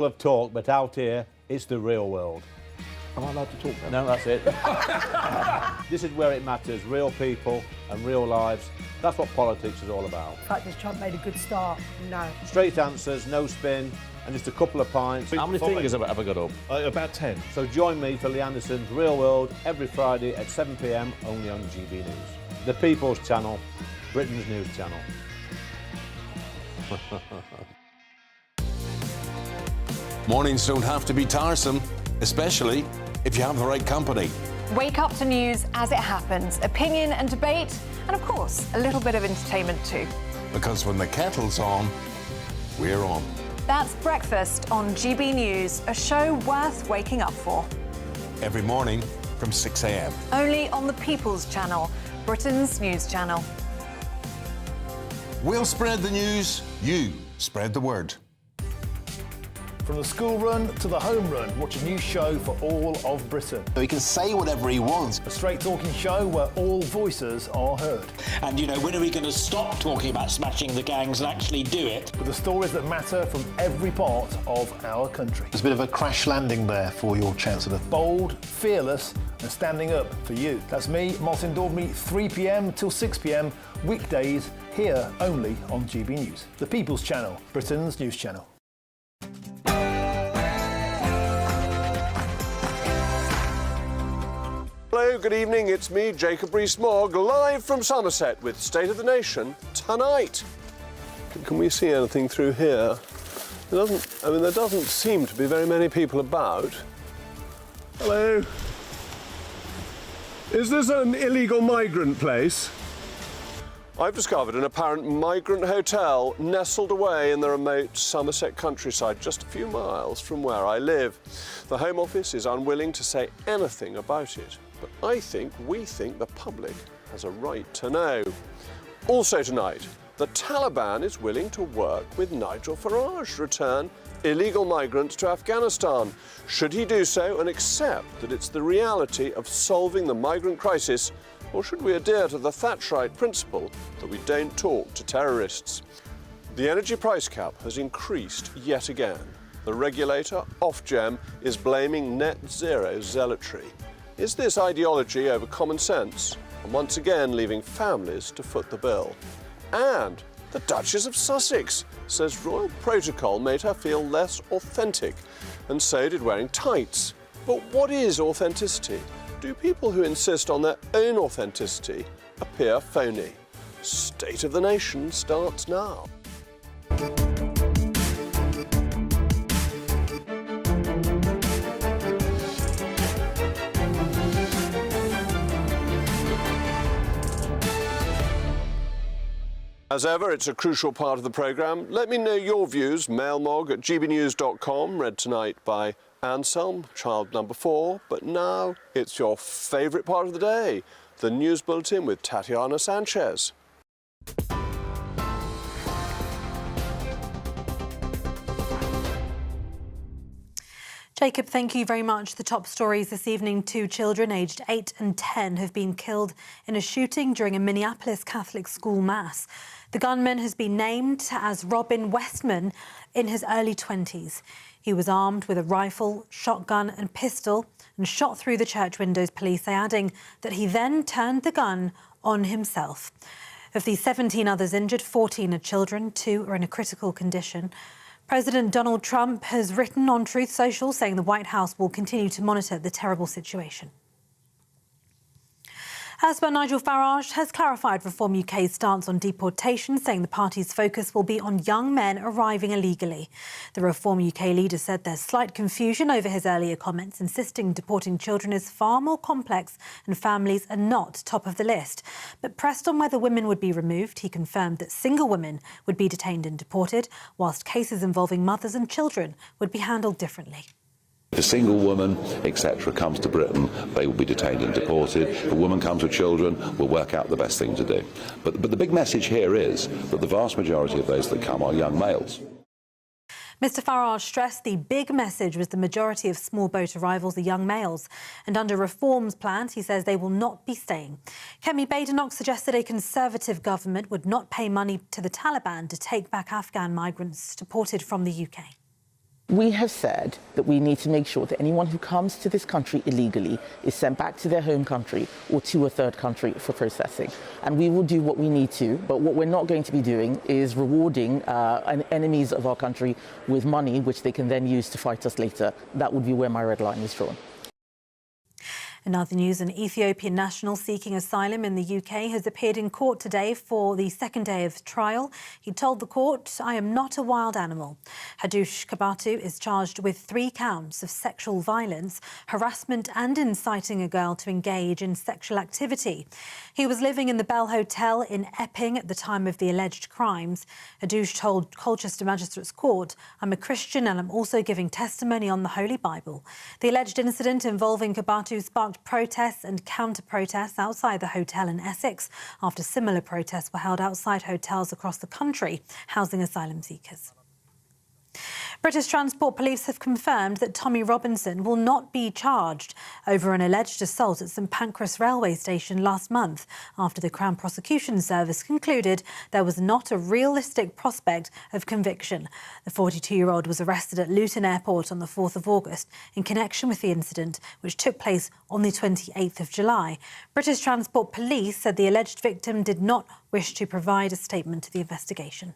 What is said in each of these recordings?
Of talk, but out here, it's the real world. Am I allowed to talk then? No, that's it. This is where it matters, real people and real lives. That's what politics is all about. In fact, has Trump made a good start? No. Straight answers, no spin, and just a couple of pints. How many fingers have I got up? About 10. So join me for Lee Anderson's Real World every Friday at 7 p.m, only on GB News. The People's Channel, Britain's news channel. Mornings don't have to be tiresome, especially if you have the right company. Wake up to news as it happens, opinion and debate, and of course, a little bit of entertainment too. Because when the kettle's on, we're on. That's Breakfast on GB News, a show worth waking up for. Every morning from 6 a.m. Only on the People's Channel, Britain's news channel. We'll spread the news, you spread the word. From the school run to the home run, watch a new show for all of Britain. So he can say whatever he wants. A straight talking show where all voices are heard. And, you know, when are we going to stop talking about smashing the gangs and actually do it? With the stories that matter from every part of our country. There's a bit of a crash landing there for your Chancellor. Bold, fearless and standing up for you. That's me, Martin Daubney, 3 p.m. till 6 p.m, weekdays, here only on GB News. The People's Channel, Britain's news channel. Hello, good evening. It's me, Jacob Rees-Mogg, live from Somerset with State of the Nation tonight. Can we see anything through here? There doesn't seem to be very many people about. Hello. Is this an illegal migrant place? I've discovered an apparent migrant hotel nestled away in the remote Somerset countryside, just a few miles from where I live. The Home Office is unwilling to say anything about it, but we think the public has a right to know. Also tonight, the Taliban is willing to work with Nigel Farage to return illegal migrants to Afghanistan. Should he do so and accept that it's the reality of solving the migrant crisis, or should we adhere to the Thatcherite principle that we don't talk to terrorists? The energy price cap has increased yet again. The regulator, Ofgem, is blaming net zero zealotry. Is this ideology over common sense, and once again leaving families to foot the bill? And the Duchess of Sussex says royal protocol made her feel less authentic, and so did wearing tights. But what is authenticity? Do people who insist on their own authenticity appear phony? State of the Nation starts now. As ever, it's a crucial part of the programme. Let me know your views, mailmog@gbnews.com, read tonight by Anselm, child number 4. But now it's your favourite part of the day, the News Bulletin with Tatiana Sanchez. Jacob, thank you very much. The top stories this evening: 2 children aged 8 and 10 have been killed in a shooting during a Minneapolis Catholic school mass. The gunman has been named as Robin Westman, in his early 20s. He was armed with a rifle, shotgun and pistol and shot through the church windows, police say, adding that he then turned the gun on himself. Of the 17 others injured, 14 are children, 2 are in a critical condition. President Donald Trump has written on Truth Social saying the White House will continue to monitor the terrible situation. Elsewhere, Nigel Farage has clarified Reform UK's stance on deportation, saying the party's focus will be on young men arriving illegally. The Reform UK leader said there's slight confusion over his earlier comments, insisting deporting children is far more complex and families are not top of the list. But pressed on whether women would be removed, he confirmed that single women would be detained and deported, whilst cases involving mothers and children would be handled differently. If a single woman, etc., comes to Britain, they will be detained and deported. If a woman comes with children, we'll work out the best thing to do. But the big message here is that the vast majority of those that come are young males. Mr Farage stressed the big message was the majority of small boat arrivals are young males. And under Reform's plans, he says they will not be staying. Kemi Badenoch suggested a Conservative government would not pay money to the Taliban to take back Afghan migrants deported from the UK. We have said that we need to make sure that anyone who comes to this country illegally is sent back to their home country or to a third country for processing. And we will do what we need to, but what we're not going to be doing is rewarding enemies of our country with money which they can then use to fight us later. That would be where my red line is drawn. In other news, an Ethiopian national seeking asylum in the UK has appeared in court today for the second day of trial. He told the court, "I am not a wild animal." Hadush Kabatu is charged with 3 counts of sexual violence, harassment and inciting a girl to engage in sexual activity. He was living in the Bell Hotel in Epping at the time of the alleged crimes. Hadush told Colchester Magistrates Court, "I'm a Christian and I'm also giving testimony on the Holy Bible." The alleged incident involving Kabatu sparked protests and counter-protests outside the hotel in Essex after similar protests were held outside hotels across the country housing asylum seekers. British Transport Police have confirmed that Tommy Robinson will not be charged over an alleged assault at St Pancras railway station last month after the Crown Prosecution Service concluded there was not a realistic prospect of conviction. The 42-year-old was arrested at Luton Airport on the 4th of August in connection with the incident, which took place on the 28th of July. British Transport Police said the alleged victim did not wish to provide a statement to the investigation.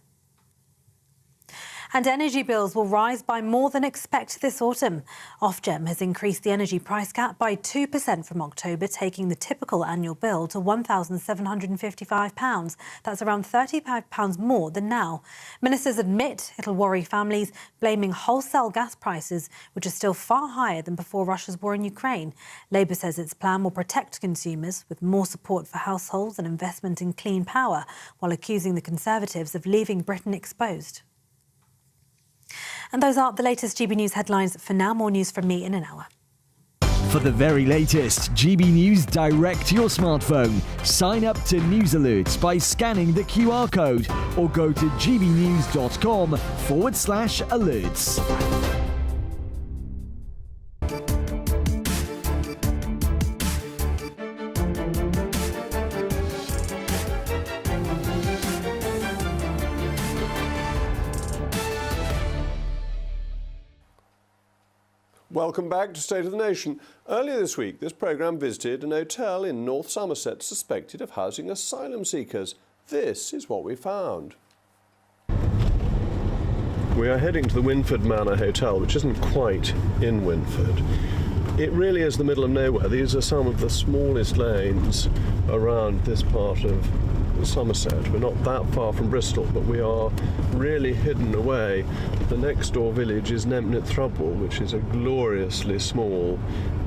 And energy bills will rise by more than expected this autumn. Ofgem has increased the energy price cap by 2% from October, taking the typical annual bill to £1,755. That's around £35 more than now. Ministers admit it'll worry families, blaming wholesale gas prices, which are still far higher than before Russia's war in Ukraine. Labour says its plan will protect consumers with more support for households and investment in clean power, while accusing the Conservatives of leaving Britain exposed. And those are the latest GB News headlines for now. More news from me in an hour. For the very latest GB News direct to your smartphone, sign up to News Alerts by scanning the QR code or go to gbnews.com/alerts. Welcome back to State of the Nation. Earlier this week, this programme visited an hotel in North Somerset suspected of housing asylum seekers. This is what we found. We are heading to the Winford Manor Hotel, which isn't quite in Winford. It really is the middle of nowhere. These are some of the smallest lanes around this part of Somerset. We're not that far from Bristol, but we are really hidden away. The next door village is Nempnett Thrubwell, which is a gloriously small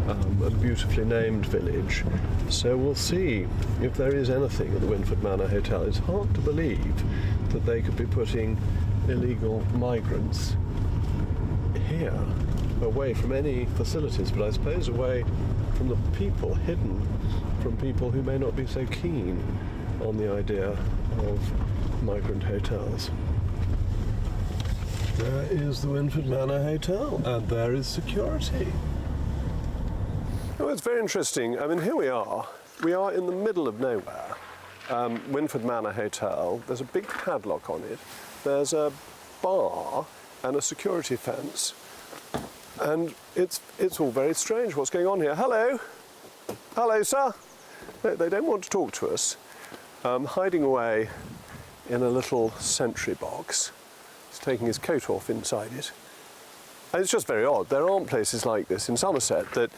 and beautifully named village. So we'll see if there is anything at the Winford Manor Hotel. It's hard to believe that they could be putting illegal migrants here, away from any facilities, but I suppose away from the people, hidden from people who may not be so keen on the idea of migrant hotels. There is the Winford Manor Hotel, and there is security. Oh, it's very interesting. I mean, here we are. We are in the middle of nowhere. Winford Manor Hotel. There's a big padlock on it. There's a bar and a security fence. And it's all very strange. What's going on here? Hello? Hello, sir? They don't want to talk to us. Hiding away in a little sentry box. He's taking his coat off inside it. And it's just very odd. There aren't places like this in Somerset. That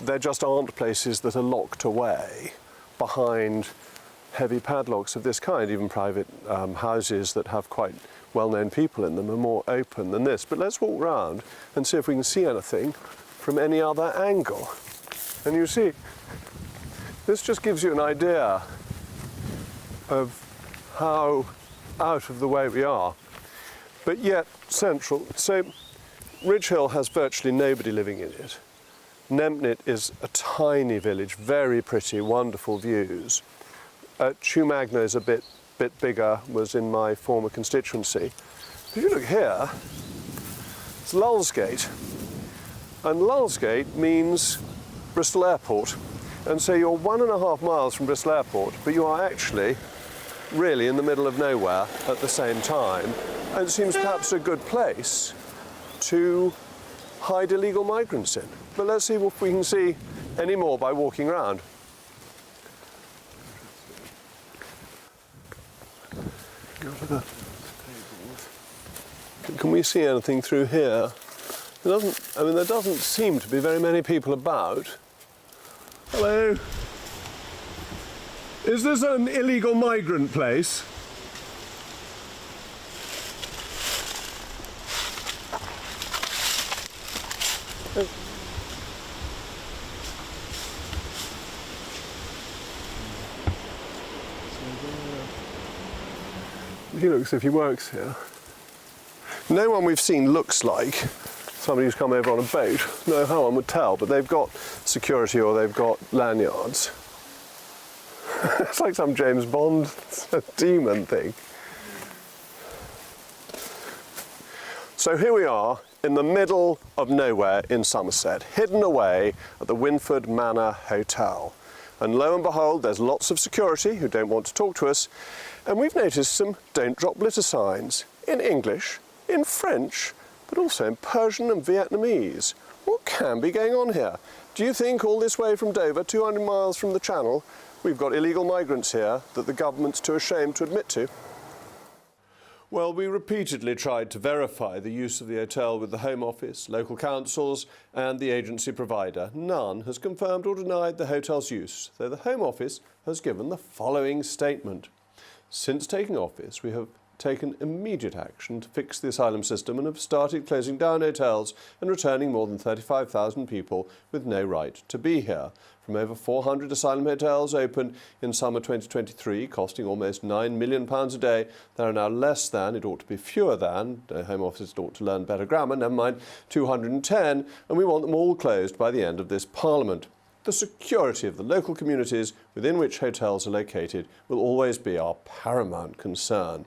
there just aren't places that are locked away behind heavy padlocks of this kind. Even private houses that have quite well-known people in them are more open than this. But let's walk round and see if we can see anything from any other angle. And you see, this just gives you an idea of how out of the way we are, but yet central. So Ridge Hill has virtually nobody living in it. Nempnett is a tiny village, very pretty, wonderful views. Chumagna is a bit bigger, was in my former constituency. If you look here, it's Lulsgate, and Lulsgate means Bristol Airport. And so you're 1.5 miles from Bristol Airport, but you are actually really in the middle of nowhere at the same time. And it seems perhaps a good place to hide illegal migrants in. But let's see if we can see any more by walking around. Can we see anything through here? There doesn't seem to be very many people about. Hello. Is this an illegal migrant place? He looks as if he works here. No one we've seen looks like somebody who's come over on a boat. No, how one would tell, but they've got security or they've got lanyards. It's like some James Bond demon thing. So here we are in the middle of nowhere in Somerset, hidden away at the Winford Manor Hotel. And lo and behold, there's lots of security who don't want to talk to us. And we've noticed some don't drop litter signs in English, in French, but also in Persian and Vietnamese. What can be going on here? Do you think all this way from Dover, 200 miles from the Channel, we've got illegal migrants here that the government's too ashamed to admit to? Well, we repeatedly tried to verify the use of the hotel with the Home Office, local councils and the agency provider. None has confirmed or denied the hotel's use, though the Home Office has given the following statement. Since taking office, we have taken immediate action to fix the asylum system and have started closing down hotels and returning more than 35,000 people with no right to be here. From over 400 asylum hotels opened in summer 2023, costing almost £9 million a day, there are now less than, it ought to be fewer than, the Home Office ought to learn better grammar, never mind, 210, and we want them all closed by the end of this Parliament. The security of the local communities within which hotels are located will always be our paramount concern.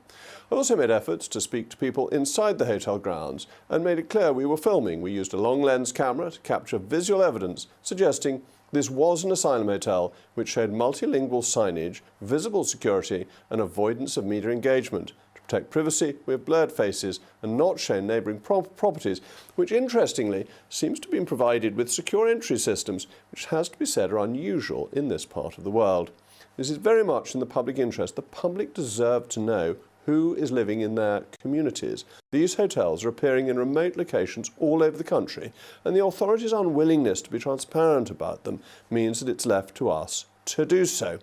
I also made efforts to speak to people inside the hotel grounds and made it clear we were filming. We used a long lens camera to capture visual evidence suggesting this was an asylum hotel which showed multilingual signage, visible security and avoidance of media engagement. To protect privacy, we have blurred faces and not shown neighbouring properties, which interestingly seems to have been provided with secure entry systems, which has to be said are unusual in this part of the world. This is very much in the public interest. The public deserve to know who is living in their communities. These hotels are appearing in remote locations all over the country, and the authorities' unwillingness to be transparent about them means that it's left to us to do so.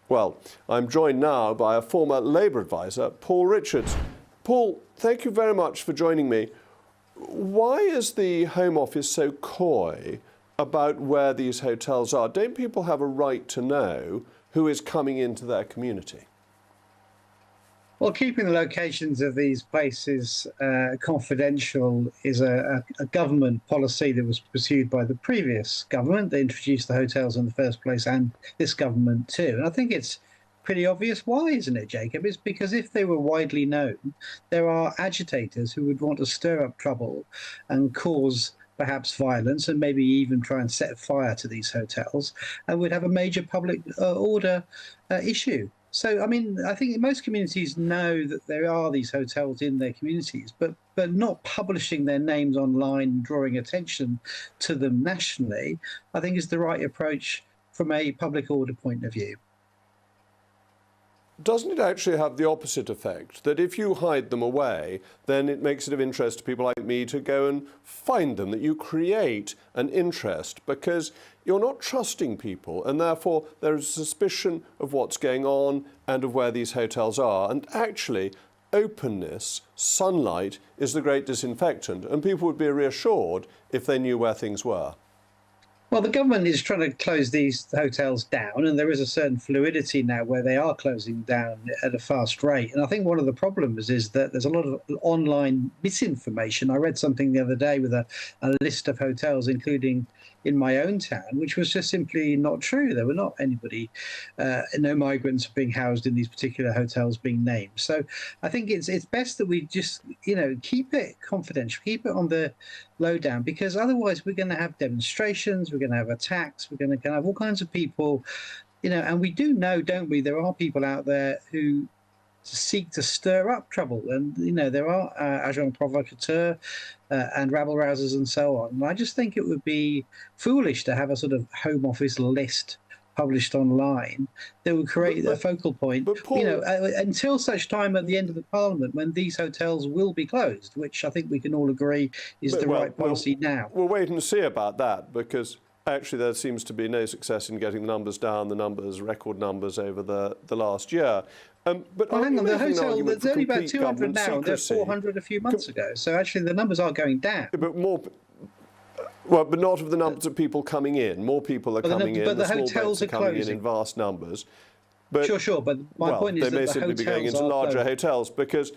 Well, I'm joined now by a former Labour advisor, Paul Richards. Paul, thank you very much for joining me. Why is the Home Office so coy about where these hotels are? Don't people have a right to know who is coming into their community? Well, keeping the locations of these places confidential is a government policy that was pursued by the previous government. They introduced the hotels in the first place, and this government too. And I think it's pretty obvious why, isn't it, Jacob? It's because if they were widely known, there are agitators who would want to stir up trouble and cause perhaps violence and maybe even try and set fire to these hotels, and would have a major public order issue. So, I mean, I think most communities know that there are these hotels in their communities, but not publishing their names online, drawing attention to them nationally, I think is the right approach from a public order point of view. Doesn't it actually have the opposite effect, that if you hide them away, then it makes it of interest to people like me to go and find them, that you create an interest because you're not trusting people and therefore there is a suspicion of what's going on and of where these hotels are. And actually, openness, sunlight is the great disinfectant, and people would be reassured if they knew where things were. Well, the government is trying to close these hotels down, and there is a certain fluidity now where they are closing down at a fast rate. And I think one of the problems is that there's a lot of online misinformation. I read something the other day with a list of hotels, including in my own town, which was just simply not true. There were not anybody, no migrants being housed in these particular hotels being named. So I think it's best that we just, keep it confidential, keep it on the lowdown, because otherwise we're going to have demonstrations, we're going to have attacks, we're going to have all kinds of people, and we do know, don't we, there are people out there who to seek to stir up trouble. And, there are agents provocateurs and rabble-rousers and so on. And I just think it would be foolish to have a sort of Home Office list published online that would create a focal point, until such time at the end of the Parliament when these hotels will be closed, which I think we can all agree is the right policy now. We'll wait and see about that, because actually there seems to be no success in getting the numbers down, record numbers over the last year. But hang on, the hotel, there's only about 200 now, and there's 400 a few months ago. So actually the numbers are going down. But not of the numbers of people coming in. More people are coming in. But the small hotels boats are coming closing in vast numbers. But, sure. But my point is that they may simply be going into larger hotels, because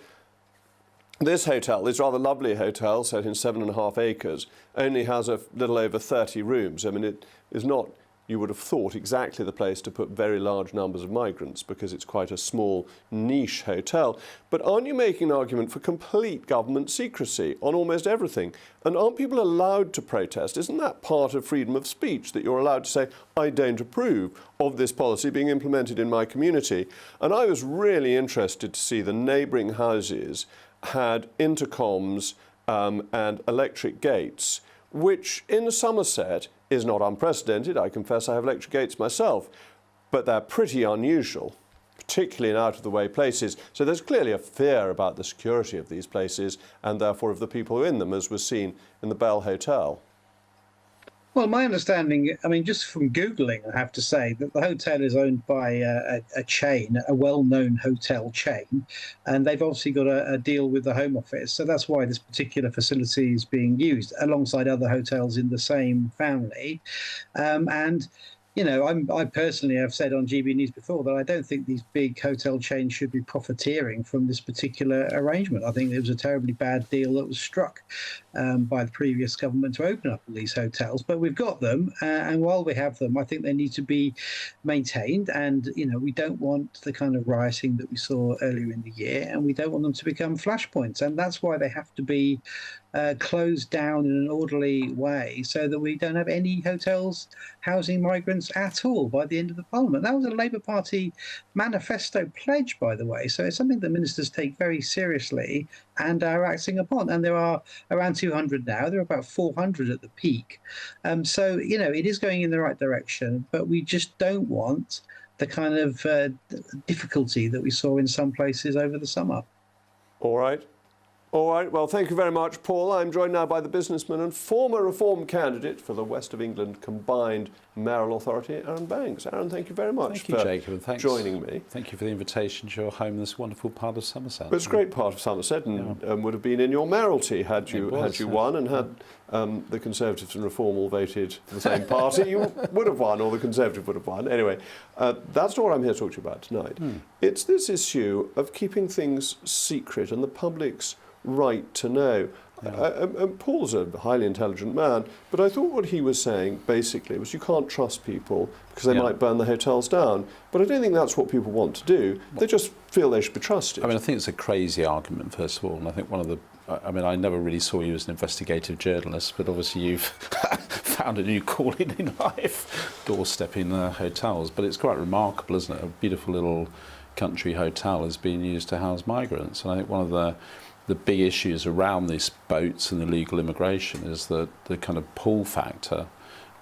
this hotel, this rather lovely hotel set in 7.5 acres, only has a little over 30 rooms. I mean, it is not, you would have thought, exactly the place to put very large numbers of migrants, because it's quite a small niche hotel. But aren't you making an argument for complete government secrecy on almost everything? And aren't people allowed to protest? Isn't that part of freedom of speech, that you're allowed to say, I don't approve of this policy being implemented in my community? And I was really interested to see the neighbouring houses had intercoms and electric gates, which in Somerset is not unprecedented. I confess I have electric gates myself, but they're pretty unusual, particularly in out-of-the-way places. So there's clearly a fear about the security of these places and therefore of the people who are in them, as was seen in the Bell Hotel. Well, my understanding, I mean, just from Googling, I have to say that the hotel is owned by a chain, a well-known hotel chain, and they've obviously got a deal with the Home Office. So that's why this particular facility is being used alongside other hotels in the same family. I personally have said on GB News before that I don't think these big hotel chains should be profiteering from this particular arrangement. I think it was a terribly bad deal that was struck by the previous government to open up all these hotels. But we've got them, and while we have them, I think they need to be maintained. And, we don't want the kind of rioting that we saw earlier in the year, and we don't want them to become flashpoints. And that's why they have to be closed down in an orderly way, so that we don't have any hotels housing migrants at all by the end of the Parliament. That was a Labour Party manifesto pledge, by the way, so it's something that ministers take very seriously and are acting upon. And there are around 200 now. There are about 400 at the peak. So, it is going in the right direction, but we just don't want the kind of difficulty that we saw in some places over the summer. All right. Well, thank you very much, Paul. I'm joined now by the businessman and former Reform candidate for the West of England Combined Mayoral Authority, Aaron Banks. Aaron, thank you very much for Jacob, and joining me. Thank you for the invitation to your home, this wonderful part of Somerset. But it's a great part of Somerset, and would have been in your mayoralty had you won, and had the Conservatives and Reform all voted for the same party, you would have won, or the Conservative would have won. Anyway, that's not what I'm here to talk to you about tonight. It's this issue of keeping things secret and the public's right to know. Paul's a highly intelligent man, but I thought what he was saying basically was you can't trust people because they might burn the hotels down. But I don't think that's what people want to do. They just feel they should be trusted. I mean, I think it's a crazy argument, first of all, and I think one of the... I never really saw you as an investigative journalist, but obviously you've found a new calling in life, doorstepping hotels. But it's quite remarkable, isn't it? A beautiful little country hotel is being used to house migrants. And I think one of the big issues around these boats and illegal immigration is the kind of pull factor,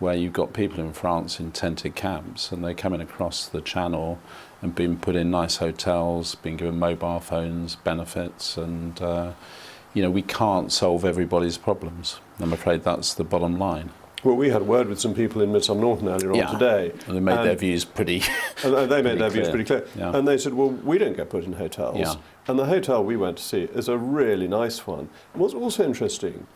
where you've got people in France in tented camps and they're coming across the channel and being put in nice hotels, being given mobile phones, benefits, and we can't solve everybody's problems. I'm afraid that's the bottom line. Well, we had a word with some people in Midsummer Norton earlier on today. And they made their views pretty and they made their views pretty clear. Yeah. And they said, well, we don't get put in hotels. Yeah. And the hotel we went to see is a really nice one. And what's also interesting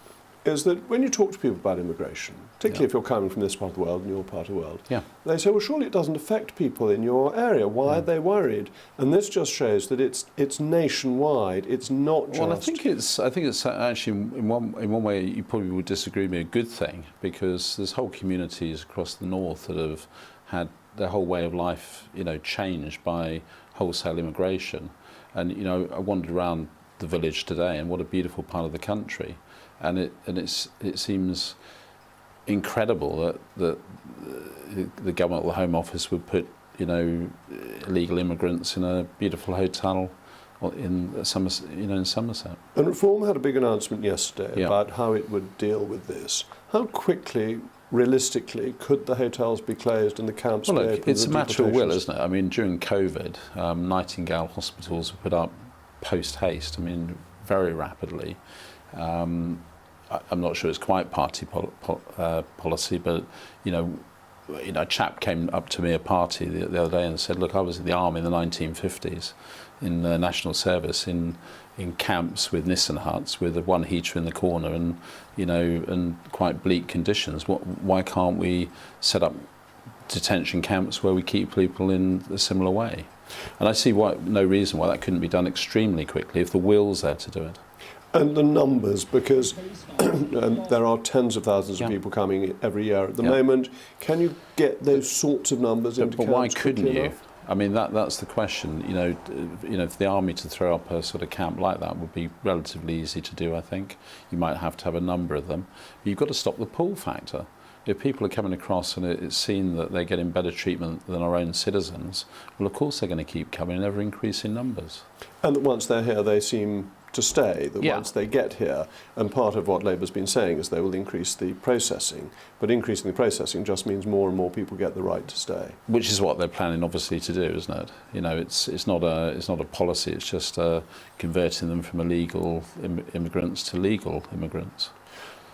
is that when you talk to people about immigration, particularly if you're coming from this part of the world and your part of the work, they say, well, surely it doesn't affect people in your area. Why are they worried? And this just shows that it's nationwide. It's not just... Well, I think it's actually, in one way, you probably would disagree with me, a good thing, because there's whole communities across the north that have had their whole way of life, changed by wholesale immigration. And, I wandered around the village today, and what a beautiful part of the country. And it seems incredible that the government or the Home Office would put illegal immigrants in a beautiful hotel in Somerset. And Reform had a big announcement yesterday Yeah. about how it would deal with this. How quickly, realistically, could the hotels be closed and the camps Well, be look, open? it's a matter of will, deportations? isn't it? I mean, during COVID, Nightingale hospitals were put up post-haste, I mean, very rapidly. I'm not sure it's quite party policy, but, a chap came up to me at a party the other day and said, look, I was in the army in the 1950s in the national service in camps with Nissen huts with one heater in the corner and, and quite bleak conditions. Why can't we set up detention camps where we keep people in a similar way? And I see no reason why that couldn't be done extremely quickly if the will's there to do it. And the numbers, because there are tens of thousands of people coming every year at the moment. Can you get those sorts of numbers into camps? But why couldn't you? Enough? I mean, that's the question. For the army to throw up a sort of camp like that would be relatively easy to do, I think. You might have to have a number of them. But you've got to stop the pull factor. If people are coming across and it's seen that they're getting better treatment than our own citizens, well, of course they're going to keep coming in ever increasing numbers. And that once they're here, they seem to stay, that once they get here, and part of what Labour's been saying is they will increase the processing, but increasing the processing just means more and more people get the right to stay. Which is what they're planning, obviously, to do, isn't it? It's not a policy. It's just converting them from illegal immigrants to legal immigrants.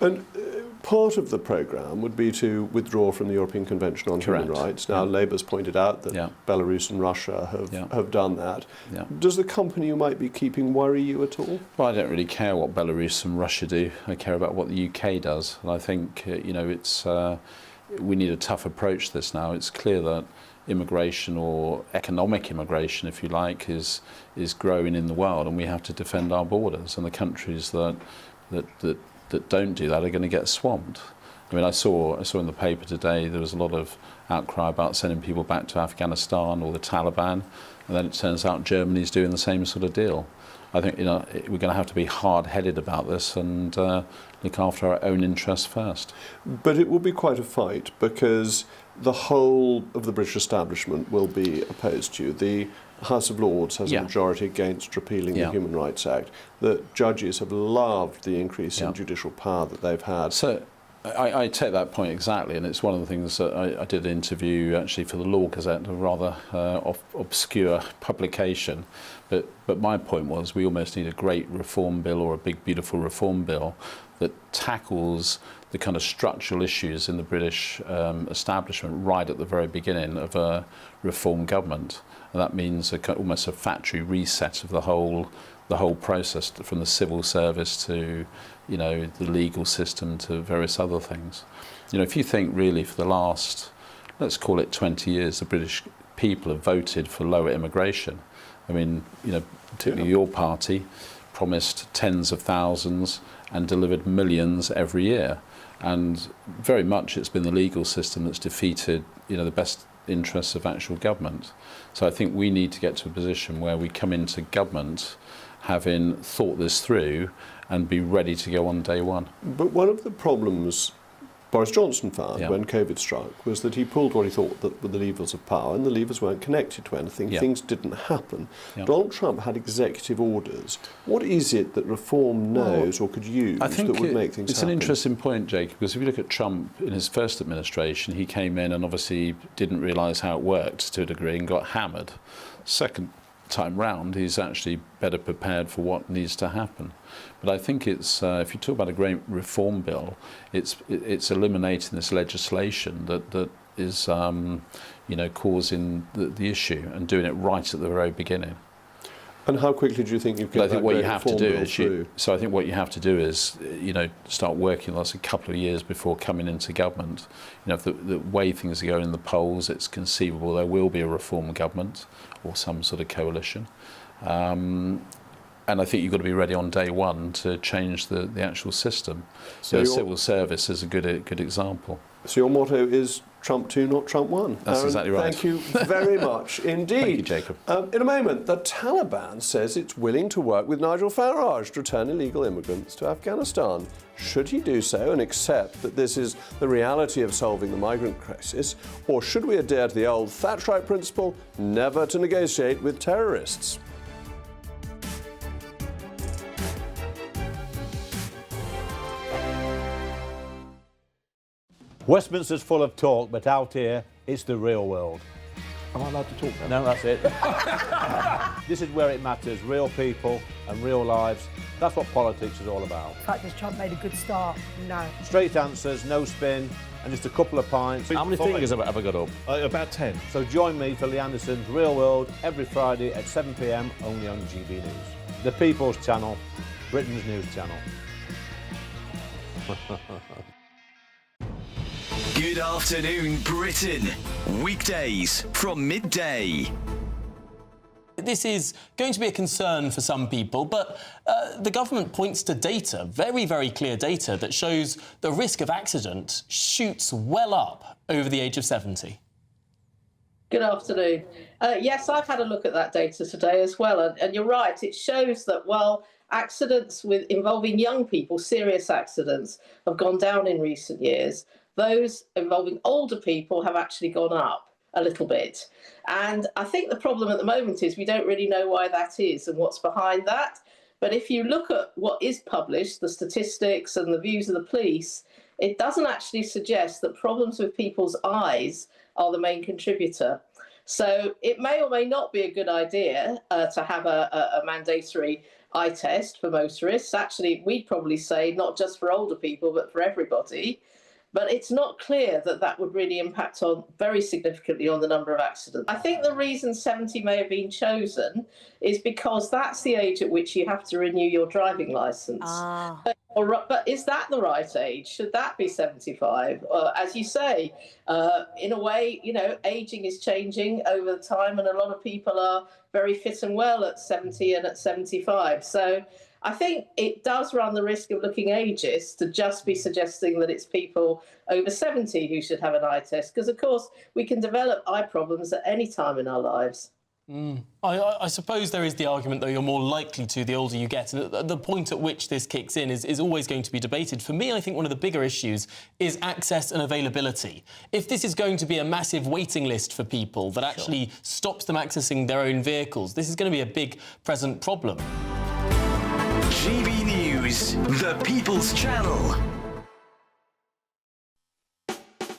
And part of the programme would be to withdraw from the European Convention on Human Rights. Now, Labour's pointed out that Belarus and Russia have done that. Yeah. Does the company you might be keeping worry you at all? Well, I don't really care what Belarus and Russia do. I care about what the UK does. And I think, we need a tough approach to this now. It's clear that immigration, or economic immigration, if you like, is growing in the world, and we have to defend our borders. And the countries that don't do that are going to get swamped. I mean, I saw in the paper today there was a lot of outcry about sending people back to Afghanistan or the Taliban, and then it turns out Germany's doing the same sort of deal. I think we're going to have to be hard-headed about this and look after our own interests first. But it will be quite a fight, because the whole of the British establishment will be opposed to you. The House of Lords has a majority against repealing the Human Rights Act. The judges have loved the increase in judicial power that they've had. So I take that point exactly, and it's one of the things that I did an interview actually for the Law Gazette, a rather obscure publication. But my point was we almost need a great reform bill, or a big, beautiful reform bill that tackles the kind of structural issues in the British establishment right at the very beginning of a reform government. And that means almost a factory reset of the whole process, from the civil service to, the legal system to various other things. If you think really for the last, let's call it 20 years, the British people have voted for lower immigration. I mean, particularly your party promised tens of thousands and delivered millions every year. And very much it's been the legal system that's defeated, the best interests of actual government. So I think we need to get to a position where we come into government having thought this through and be ready to go on day one. But one of the problems Boris Johnson found when COVID struck was that he pulled what he thought that were the levers of power, and the levers weren't connected to anything. Things didn't happen. Donald Trump had executive orders. What is it that Reform knows or could use that would make things happen? It's an interesting point, Jacob, because if you look at Trump in his first administration, he came in and obviously didn't realise how it worked to a degree and got hammered. Second time round, he's actually better prepared for what needs to happen. But I think it's if you talk about a great reform bill, it's eliminating this legislation that is causing the issue, and doing it right at the very beginning. And how quickly do you think you can get that great reform bill through? So I think what you have to do is, start working on this a couple of years before coming into government. If the way things are going in the polls, it's conceivable there will be a reform government or some sort of coalition. And I think you've got to be ready on day one to change the actual system. So the civil service is a good example. So your motto is Trump 2, not Trump 1. That's exactly right. Thank you very much indeed. Thank you, Jacob. In a moment, the Taliban says it's willing to work with Nigel Farage to return illegal immigrants to Afghanistan. Should he do so and accept that this is the reality of solving the migrant crisis, or should we adhere to the old Thatcherite principle, never to negotiate with terrorists? Westminster's full of talk, but out here, it's the real world. Am I allowed to talk now? No, that's it. This is where it matters, real people and real lives. That's what politics is all about. In fact, has Trump made a good start? No. Straight answers, no spin, and just a couple of pints. How many fingers have I got up? About 10. So join me for Lee Anderson's Real World every Friday at 7 p.m. only on GB News. The People's Channel, Britain's news channel. Good afternoon, Britain. Weekdays from midday. This is going to be a concern for some people, but the government points to data, very, very clear data, that shows the risk of accident shoots well up over the age of 70. Good afternoon. Yes, I've had a look at that data today as well, and you're right. It shows that while accidents involving young people, serious accidents, have gone down in recent years, those involving older people have actually gone up a little bit. And I think the problem at the moment is we don't really know why that is and what's behind that. But if you look at what is published, the statistics and the views of the police, it doesn't actually suggest that problems with people's eyes are the main contributor. So it may or may not be a good idea to have a mandatory eye test for motorists. Actually, we'd probably say not just for older people, but for everybody. But it's not clear that that would really impact on very significantly on the number of accidents. I think the reason 70 may have been chosen is because that's the age at which you have to renew your driving licence. But is that the right age? Should that be 75? As you say, in a way, you know, ageing is changing over time, and a lot of people are very fit and well at 70 and at 75. So I think it does run the risk of looking ageist to just be suggesting that it's people over 70 who should have an eye test, because, of course, we can develop eye problems at any time in our lives. I suppose there is the argument, though, you're more likely to the older you get, and the point at which this kicks in is always going to be debated. For me, I think one of the bigger issues is access and availability. If this is going to be a massive waiting list for people that actually stops them accessing their own vehicles, this is going to be a big present problem. GB News, the People's Channel.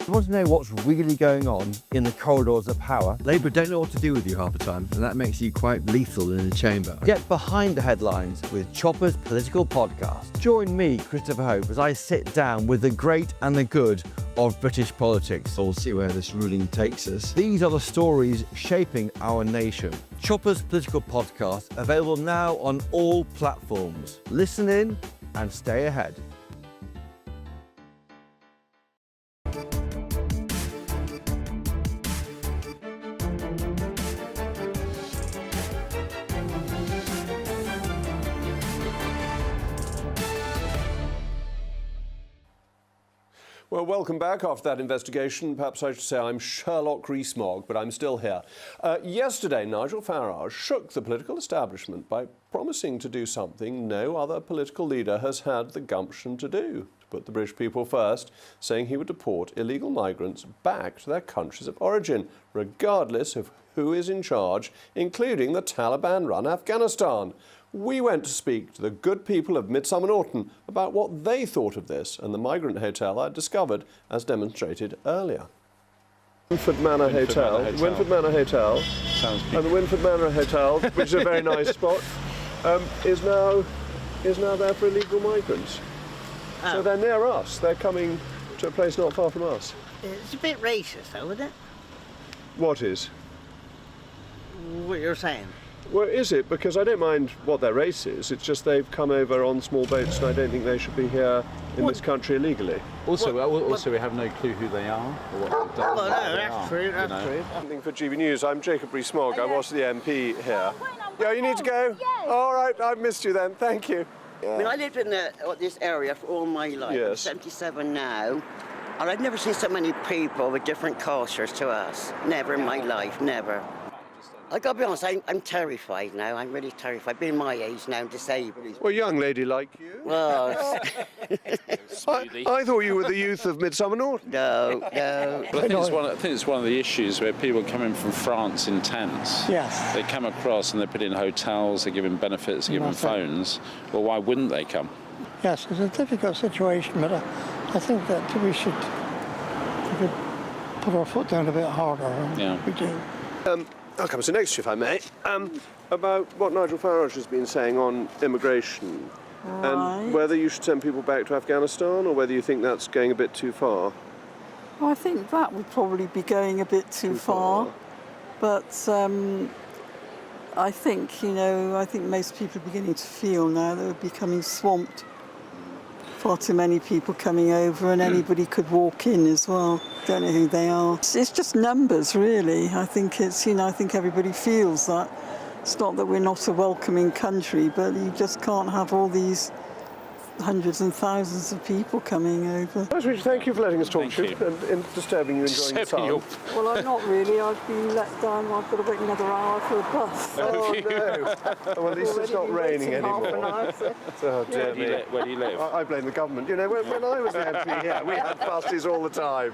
You want to know what's really going on in the corridors of power? Labour don't know what to do with you half the time, and that makes you quite lethal in the chamber. Get behind the headlines with Chopper's political podcast. Join me, Christopher Hope, as I sit down with the great and the good of British politics. We'll see where this ruling takes us. These are the stories shaping our nation. Chopper's political podcast, available now on all platforms. Listen in and stay ahead. Well, welcome back after that investigation. Perhaps I should say I'm Sherlock Rees-Mogg, but I'm still here. Yesterday, Nigel Farage shook the political establishment by promising to do something no other political leader has had the gumption to do, to put the British people first, saying he would deport illegal migrants back to their countries of origin, regardless of who is in charge, including the Taliban-run Afghanistan. We went to speak to the good people of Midsummer Norton about what they thought of this and the migrant hotel I'd discovered, as demonstrated earlier. Winford Manor Hotel. And the Winford Manor Hotel, which is a very nice spot, is now there for illegal migrants. So they're near us. They're coming to a place not far from us. It's a bit racist, though, isn't it? What is? What you're saying. Well, is it? Because I don't mind what their race is. It's just they've come over on small boats, and I don't think they should be here in this country illegally. Also, we have no clue who they are or what they've done. Well, no, that's true. That's true. Something for GB News. I'm Jacob Rees-Mogg. I was the MP here. Yeah, you need to go. Yes. All right, I've missed you then. Thank you. I mean, I lived in this area for all my life. Yes. I'm 77 now, and I've never seen so many people with different cultures to us. Never in my life, never. I got to be honest, I'm terrified now. I'm really terrified. Being my age now, I'm disabled. Well, young lady like you. Well, I thought you were the youth of Midsummer Norton. No. Well, I think it's one of the issues where people coming from France in tents. Yes. They come across and they're put in hotels, they're given benefits, they're given phones. Well, why wouldn't they come? Yes, it's a difficult situation, but I think that we should we could put our foot down a bit harder. Yeah. We do. I'll come to next, if I may. About what Nigel Farage has been saying on immigration and whether you should send people back to Afghanistan or whether you think that's going a bit too far. Well, I think that would probably be going a bit too far. But I think, you know, I think most people are beginning to feel now that we're becoming swamped. Far too many people coming over, and anybody could walk in as well. Don't know who they are. It's just numbers, really. I think it's, you know, I think everybody feels that. It's not that we're not a welcoming country, but you just can't have all these hundreds and thousands of people coming over. Nice, Richard, thank you for letting us talk to you and disturbing you, enjoying your time. Well, I'm not really. I've been let down. I've got to wait another hour for a bus. Oh, no. Well, at least it's not raining anymore. Oh, dear me. Where do you live? I blame the government. You know, when I was the MP here, we had buses all the time.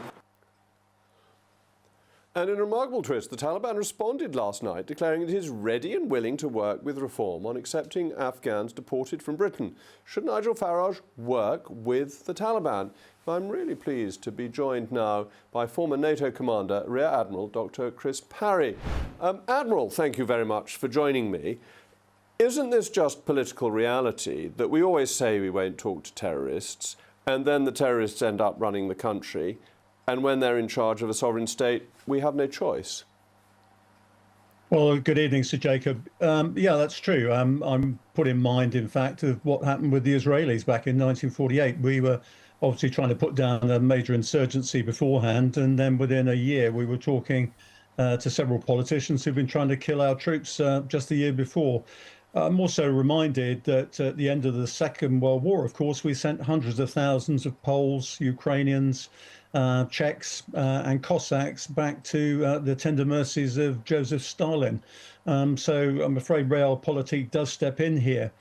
And in a remarkable twist, the Taliban responded last night, declaring it is ready and willing to work with reform on accepting Afghans deported from Britain. Should Nigel Farage work with the Taliban? I'm really pleased to be joined now by former NATO commander, Rear Admiral Dr. Chris Parry. Admiral, thank you very much for joining me. Isn't this just political reality that we always say we won't talk to terrorists, and then the terrorists end up running the country? And when they're in charge of a sovereign state, we have no choice. Well, good evening, Sir Jacob. Yeah, that's true. I'm put in mind, in fact, of what happened with the Israelis back in 1948. We were obviously trying to put down a major insurgency beforehand, and then within a year we were talking to several politicians who've been trying to kill our troops just the year before. I'm also reminded that at the end of the Second World War, of course, we sent hundreds of thousands of Poles, Ukrainians, Czechs and Cossacks back to the tender mercies of Joseph Stalin. So I'm afraid realpolitik does step in here.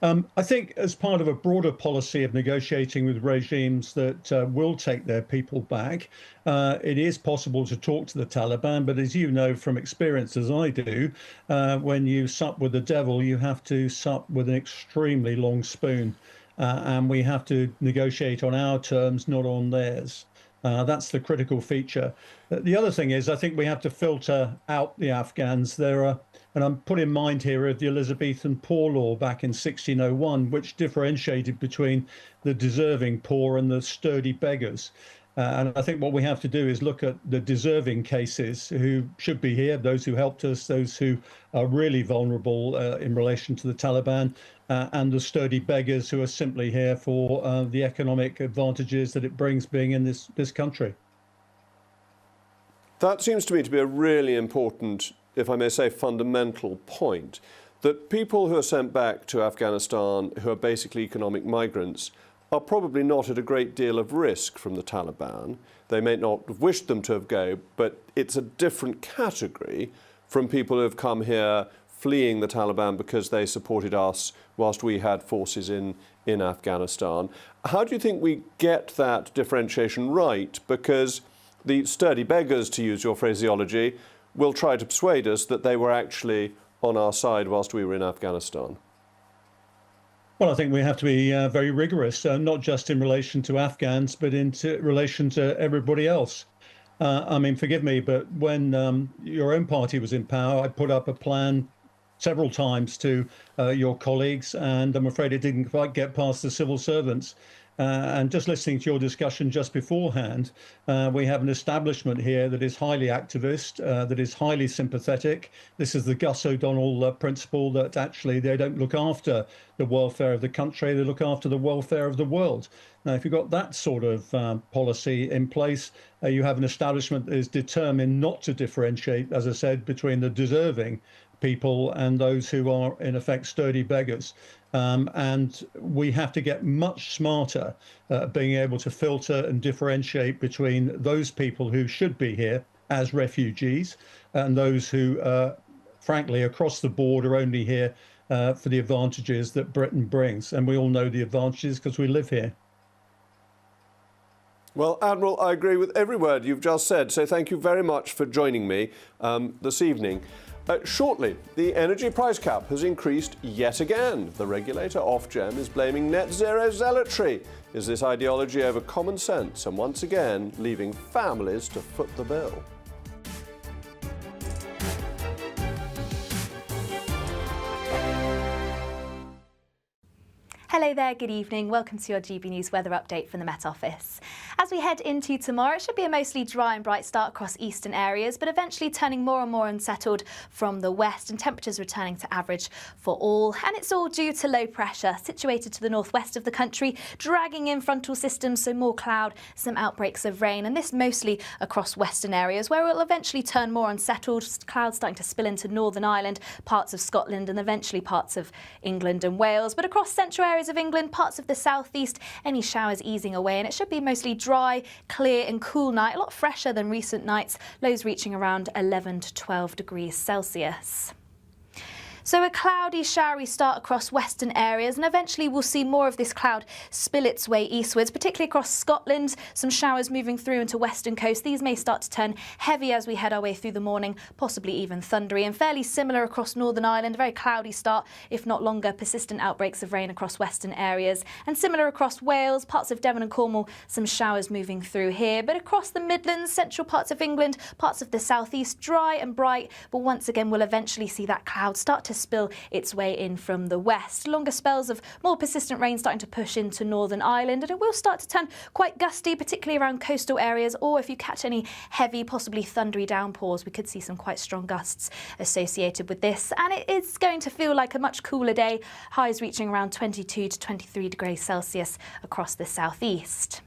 I think as part of a broader policy of negotiating with regimes that will take their people back, it is possible to talk to the Taliban. But as you know from experience, as I do, when you sup with the devil, you have to sup with an extremely long spoon. And we have to negotiate on our terms, not on theirs. That's the critical feature. The other thing is, I think we have to filter out the Afghans. There are, and I'm put in mind here of the Elizabethan Poor Law back in 1601, which differentiated between the deserving poor and the sturdy beggars. And I think what we have to do is look at the deserving cases who should be here, those who helped us, those who are really vulnerable in relation to the Taliban, and the sturdy beggars who are simply here for the economic advantages that it brings being in this country. That seems to me to be a really important, if I may say, fundamental point, that people who are sent back to Afghanistan who are basically economic migrants are probably not at a great deal of risk from the Taliban. They may not have wished them to have gone, but it's a different category from people who have come here fleeing the Taliban because they supported us whilst we had forces in Afghanistan. How do you think we get that differentiation right? Because the sturdy beggars, to use your phraseology, will try to persuade us that they were actually on our side whilst we were in Afghanistan. Well, I think we have to be very rigorous, not just in relation to Afghans, but in relation to everybody else. I mean, forgive me, but when your own party was in power, I put up a plan several times to your colleagues, and I'm afraid it didn't quite get past the civil servants. And just listening to your discussion just beforehand, we have an establishment here that is highly activist, that is highly sympathetic. This is the Gus O'Donnell principle that actually they don't look after the welfare of the country, they look after the welfare of the world. Now, if you've got that sort of policy in place, you have an establishment that is determined not to differentiate, as I said, between the deserving people and those who are, in effect, sturdy beggars. And we have to get much smarter at being able to filter and differentiate between those people who should be here as refugees and those who, frankly, across the board are only here for the advantages that Britain brings. And we all know the advantages because we live here. Well, Admiral, I agree with every word you've just said, so thank you very much for joining me this evening. Shortly, the energy price cap has increased yet again. The regulator Ofgem is blaming net zero zealotry. Is this ideology over common sense and once again leaving families to foot the bill? Hello there, good evening. Welcome to your GB News weather update from the Met Office. As we head into tomorrow, it should be a mostly dry and bright start across eastern areas, but eventually turning more and more unsettled from the west and temperatures returning to average for all. And it's all due to low pressure situated to the northwest of the country, dragging in frontal systems, so more cloud, some outbreaks of rain, and this mostly across western areas where it will eventually turn more unsettled, clouds starting to spill into Northern Ireland, parts of Scotland and eventually parts of England and Wales. But across central areas of England, parts of the southeast, any showers easing away, and it should be mostly dry, clear and cool night, a lot fresher than recent nights, lows reaching around 11 to 12 degrees Celsius. So a cloudy, showery start across western areas, and eventually we'll see more of this cloud spill its way eastwards, particularly across Scotland. Some showers moving through into western coast. These may start to turn heavy as we head our way through the morning, possibly even thundery, and fairly similar across Northern Ireland. A very cloudy start, if not longer, persistent outbreaks of rain across western areas, and similar across Wales, parts of Devon and Cornwall, some showers moving through here. But across the Midlands, central parts of England, parts of the southeast, dry and bright, but once again we'll eventually see that cloud start to spill its way in from the west. Longer spells of more persistent rain starting to push into Northern Ireland, and it will start to turn quite gusty, particularly around coastal areas, or if you catch any heavy, possibly thundery downpours, we could see some quite strong gusts associated with this. And it is going to feel like a much cooler day, highs reaching around 22 to 23 degrees Celsius across the southeast.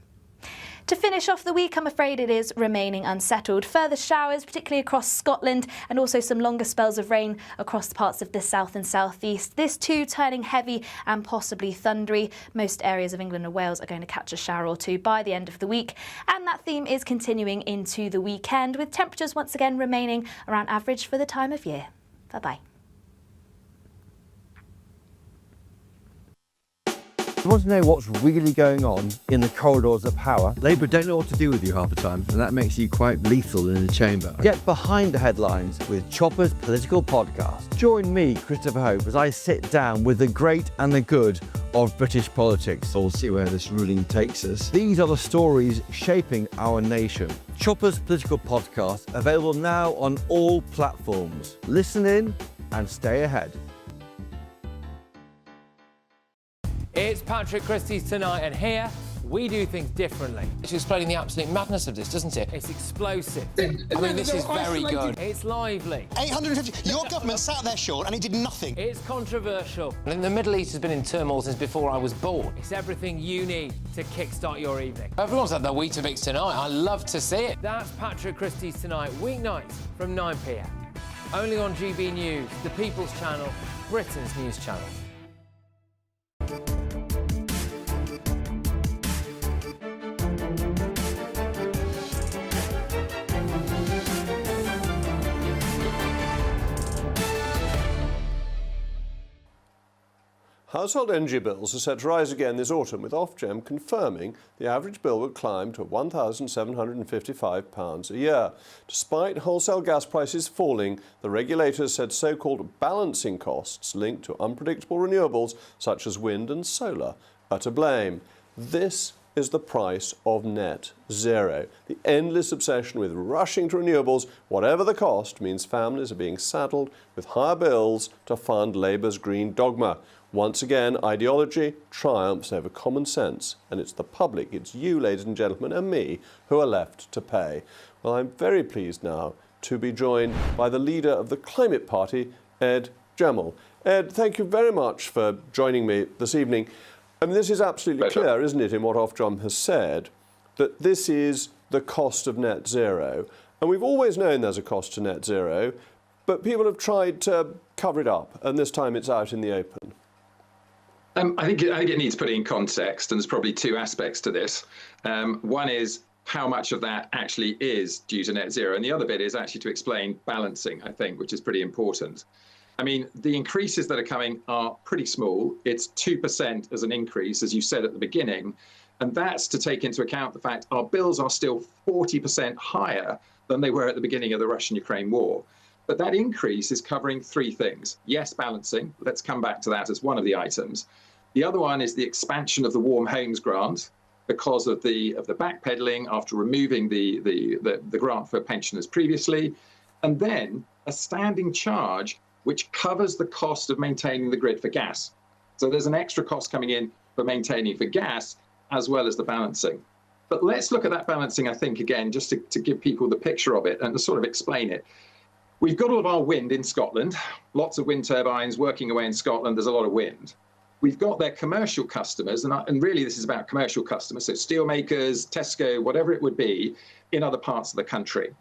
To finish off the week, I'm afraid it is remaining unsettled. Further showers, particularly across Scotland, and also some longer spells of rain across parts of the south and southeast. This too turning heavy and possibly thundery. Most areas of England and Wales are going to catch a shower or two by the end of the week. And that theme is continuing into the weekend, with temperatures once again remaining around average for the time of year. Bye-bye. You want to know what's really going on in the corridors of power? Labour don't know what to do with you half the time, and that makes you quite lethal in the chamber. Get behind the headlines with Chopper's political podcast. Join me, Christopher Hope, as I sit down with the great and the good of British politics. We'll see where this ruling takes us. These are the stories shaping our nation. Chopper's political podcast, available now on all platforms. Listen in and stay ahead. It's Patrick Christie's Tonight, and here we do things differently. It's explaining the absolute madness of this, doesn't it? It's explosive. I mean, this is very good. It's lively. 850. Your government sat there, Sean, and it did nothing. It's controversial. And the Middle East has been in turmoil since before I was born. It's everything you need to kickstart your evening. Everyone's had their Weetabix tonight. I love to see it. That's Patrick Christie's Tonight, weeknights from 9 p.m. Only on GB News, the People's Channel, Britain's news channel. Household energy bills are set to rise again this autumn, with Ofgem confirming the average bill would climb to £1,755 a year. Despite wholesale gas prices falling, the regulators said so-called balancing costs linked to unpredictable renewables such as wind and solar are to blame. This is the price of net zero. The endless obsession with rushing to renewables, whatever the cost, means families are being saddled with higher bills to fund Labour's green dogma. Once again, ideology triumphs over common sense, and it's the public, it's you, ladies and gentlemen, and me, who are left to pay. Well, I'm very pleased now to be joined by the leader of the Climate Party, Ed Gemmill. Ed, thank you very much for joining me this evening. I mean, this is absolutely clear, isn't it, in what Ofgem has said, that this is the cost of net zero. And we've always known there's a cost to net zero, but people have tried to cover it up, and this time it's out in the open. I think it needs putting in context, and there's probably two aspects to this. One is how much of that actually is due to net zero, and the other bit is actually to explain balancing, I think, which is pretty important. I mean, the increases that are coming are pretty small. It's 2% as an increase, as you said at the beginning, and that's to take into account the fact our bills are still 40% higher than they were at the beginning of the Russian-Ukraine war. But that increase is covering three things. Yes, balancing. Let's come back to that as one of the items. The other one is the expansion of the Warm Homes Grant because of the backpedalling after removing the grant for pensioners previously. And then a standing charge which covers the cost of maintaining the grid for gas. So there's an extra cost coming in for maintaining for gas as well as the balancing. But let's look at that balancing, I think, again, just to give people the picture of it and to sort of explain it. We've got all of our wind in Scotland, lots of wind turbines working away in Scotland. There's a lot of wind. We've got their commercial customers, and really this is about commercial customers, so steelmakers, Tesco, whatever it would be, in other parts of the country.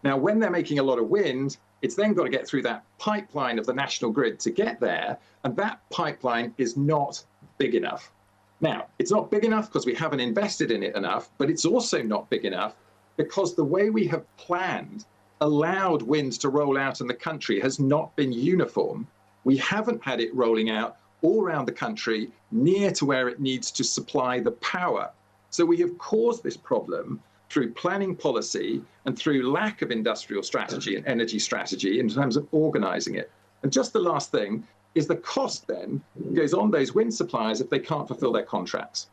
Now, when they're making a lot of wind, it's then got to get through that pipeline of the national grid to get there, and that pipeline is not big enough. Now, it's not big enough because we haven't invested in it enough, but it's also not big enough because the way we have planned, allowed wind to roll out in the country has not been uniform. We haven't had it rolling out all around the country near to where it needs to supply the power. So we have caused this problem through planning policy and through lack of industrial strategy and energy strategy in terms of organising it. And just the last thing is the cost then goes on those wind suppliers if they can't fulfil their contracts.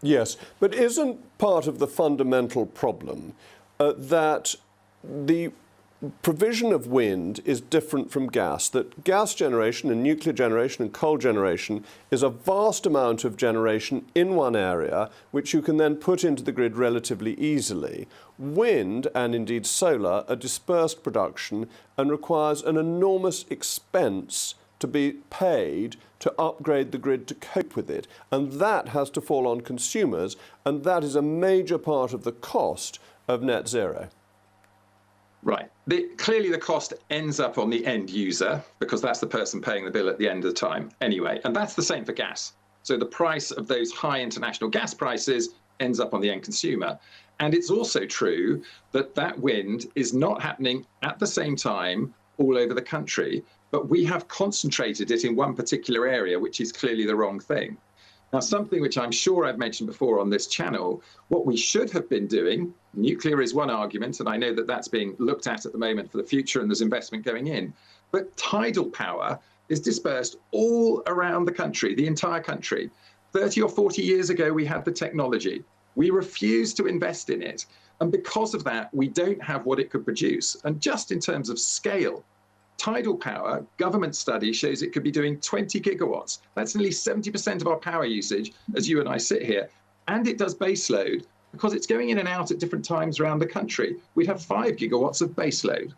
Yes, but isn't part of the fundamental problem that the provision of wind is different from gas, that gas generation and nuclear generation and coal generation is a vast amount of generation in one area, which you can then put into the grid relatively easily. Wind, and indeed solar, are dispersed production and requires an enormous expense to be paid to upgrade the grid to cope with it. And that has to fall on consumers, and that is a major part of the cost of net zero. Right. Clearly the cost ends up on the end user because that's the person paying the bill at the end of the time anyway. And that's the same for gas. So the price of those high international gas prices ends up on the end consumer. And it's also true that that wind is not happening at the same time all over the country, but we have concentrated it in one particular area, which is clearly the wrong thing. Now, something which I'm sure I've mentioned before on this channel, what we should have been doing, nuclear is one argument, and I know that that's being looked at the moment for the future and there's investment going in, but tidal power is dispersed all around the country, the entire country. 30 or 40 years ago, we had the technology. We refused to invest in it. And because of that, we don't have what it could produce. And just in terms of scale, tidal power, government study shows it could be doing 20 gigawatts. That's nearly 70% of our power usage as you and I sit here. And it does baseload because it's going in and out at different times around the country. We'd have 5 gigawatts of baseload.